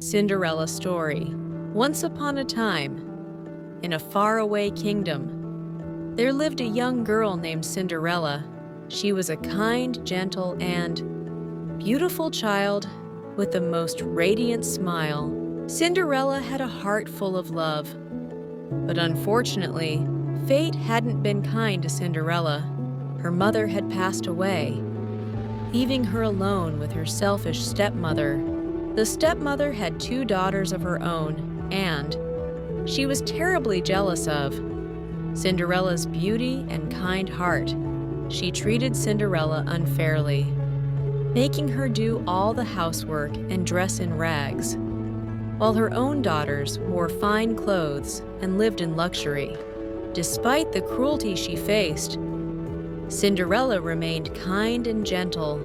Cinderella Story. Once upon a time, in a faraway kingdom, there lived a young girl named Cinderella. She was a kind, gentle, and beautiful child with the most radiant smile. Cinderella had a heart full of love. But unfortunately, fate hadn't been kind to Cinderella. Her mother had passed away, leaving her alone with her selfish stepmother. The stepmother had two daughters of her own, and she was terribly jealous of Cinderella's beauty and kind heart. She treated Cinderella unfairly, making her do all the housework and dress in rags, while her own daughters wore fine clothes and lived in luxury. Despite the cruelty she faced, Cinderella remained kind and gentle,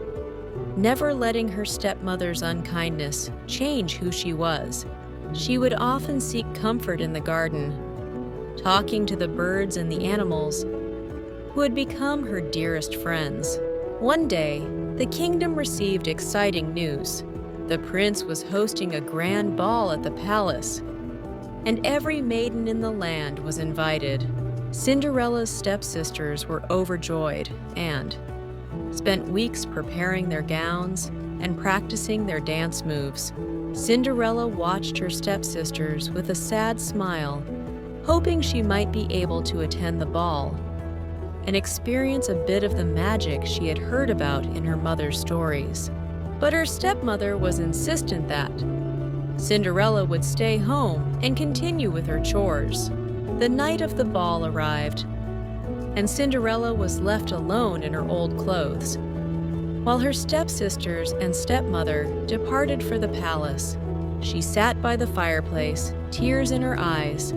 never letting her stepmother's unkindness change who she was. She would often seek comfort in the garden, talking to the birds and the animals, who had become her dearest friends. One day, the kingdom received exciting news. The prince was hosting a grand ball at the palace, and every maiden in the land was invited. Cinderella's stepsisters were overjoyed and spent weeks preparing their gowns and practicing their dance moves. Cinderella watched her stepsisters with a sad smile, hoping she might be able to attend the ball and experience a bit of the magic she had heard about in her mother's stories. But her stepmother was insistent that Cinderella would stay home and continue with her chores. The night of the ball arrived, and Cinderella was left alone in her old clothes, while her stepsisters and stepmother departed for the palace. She sat by the fireplace, tears in her eyes,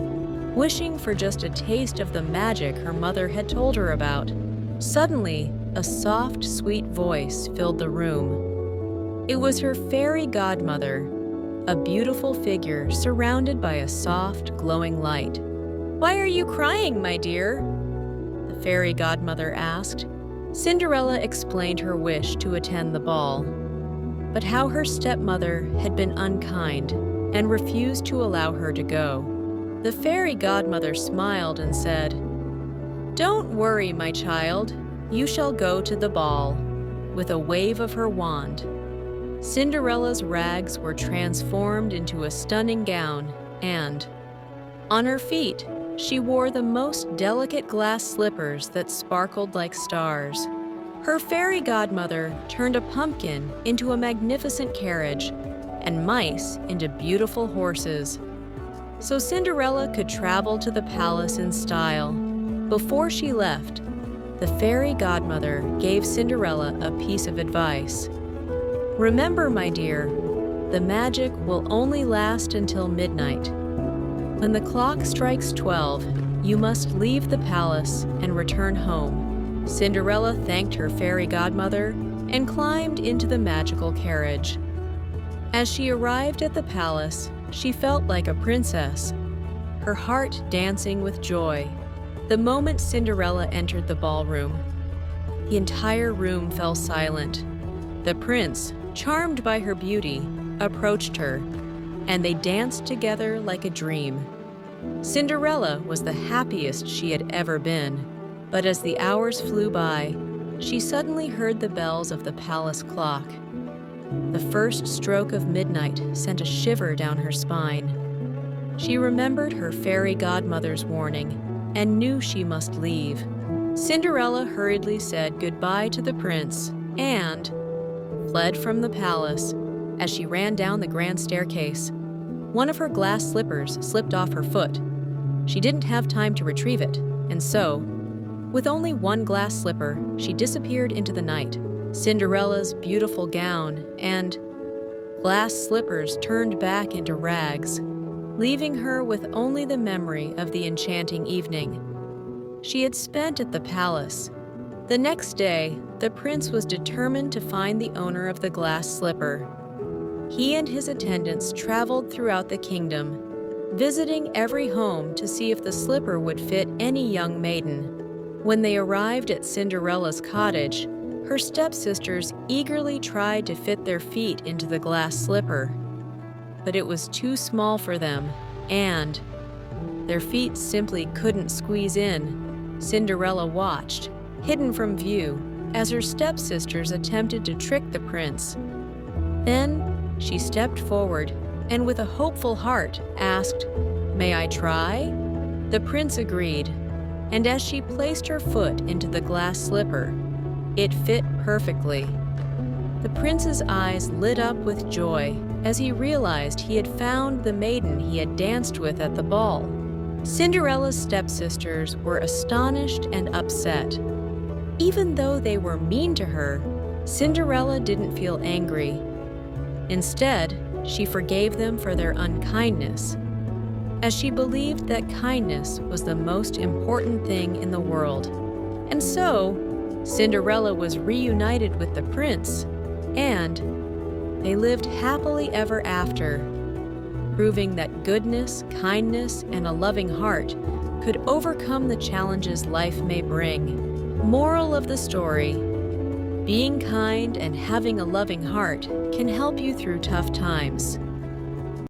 wishing for just a taste of the magic her mother had told her about. Suddenly, a soft, sweet voice filled the room. It was her fairy godmother, a beautiful figure surrounded by a soft, glowing light. "Why are you crying, my dear?" the fairy godmother asked. Cinderella explained her wish to attend the ball, but how her stepmother had been unkind and refused to allow her to go. The fairy godmother smiled and said, "Don't worry, my child. You shall go to the ball." With a wave of her wand, Cinderella's rags were transformed into a stunning gown, and on her feet, she wore the most delicate glass slippers that sparkled like stars. Her fairy godmother turned a pumpkin into a magnificent carriage and mice into beautiful horses, so Cinderella could travel to the palace in style. Before she left, the fairy godmother gave Cinderella a piece of advice. "Remember, my dear, the magic will only last until midnight. When the clock strikes 12, you must leave the palace and return home." Cinderella thanked her fairy godmother and climbed into the magical carriage. As she arrived at the palace, she felt like a princess, her heart dancing with joy. The moment Cinderella entered the ballroom, the entire room fell silent. The prince, charmed by her beauty, approached her, and they danced together like a dream. Cinderella was the happiest she had ever been, but as the hours flew by, she suddenly heard the bells of the palace clock. The first stroke of midnight sent a shiver down her spine. She remembered her fairy godmother's warning and knew she must leave. Cinderella hurriedly said goodbye to the prince and fled from the palace. As she ran down the grand staircase, one of her glass slippers slipped off her foot. She didn't have time to retrieve it, and so, with only one glass slipper, she disappeared into the night. Cinderella's beautiful gown and glass slippers turned back into rags, leaving her with only the memory of the enchanting evening she had spent at the palace. The next day, the prince was determined to find the owner of the glass slipper. He and his attendants traveled throughout the kingdom, visiting every home to see if the slipper would fit any young maiden. When they arrived at Cinderella's cottage, her stepsisters eagerly tried to fit their feet into the glass slipper. but it was too small for them, and their feet simply couldn't squeeze in. Cinderella watched, hidden from view, as her stepsisters attempted to trick the prince. Then she stepped forward and with a hopeful heart asked, "May I try?" The prince agreed, and as she placed her foot into the glass slipper, it fit perfectly. The prince's eyes lit up with joy as he realized he had found the maiden he had danced with at the ball. Cinderella's stepsisters were astonished and upset. Even though they were mean to her, Cinderella didn't feel angry. Instead, she forgave them for their unkindness, as she believed that kindness was the most important thing in the world. And so, Cinderella was reunited with the prince, and they lived happily ever after, proving that goodness, kindness, and a loving heart could overcome the challenges life may bring. Moral of the story: being kind and having a loving heart can help you through tough times.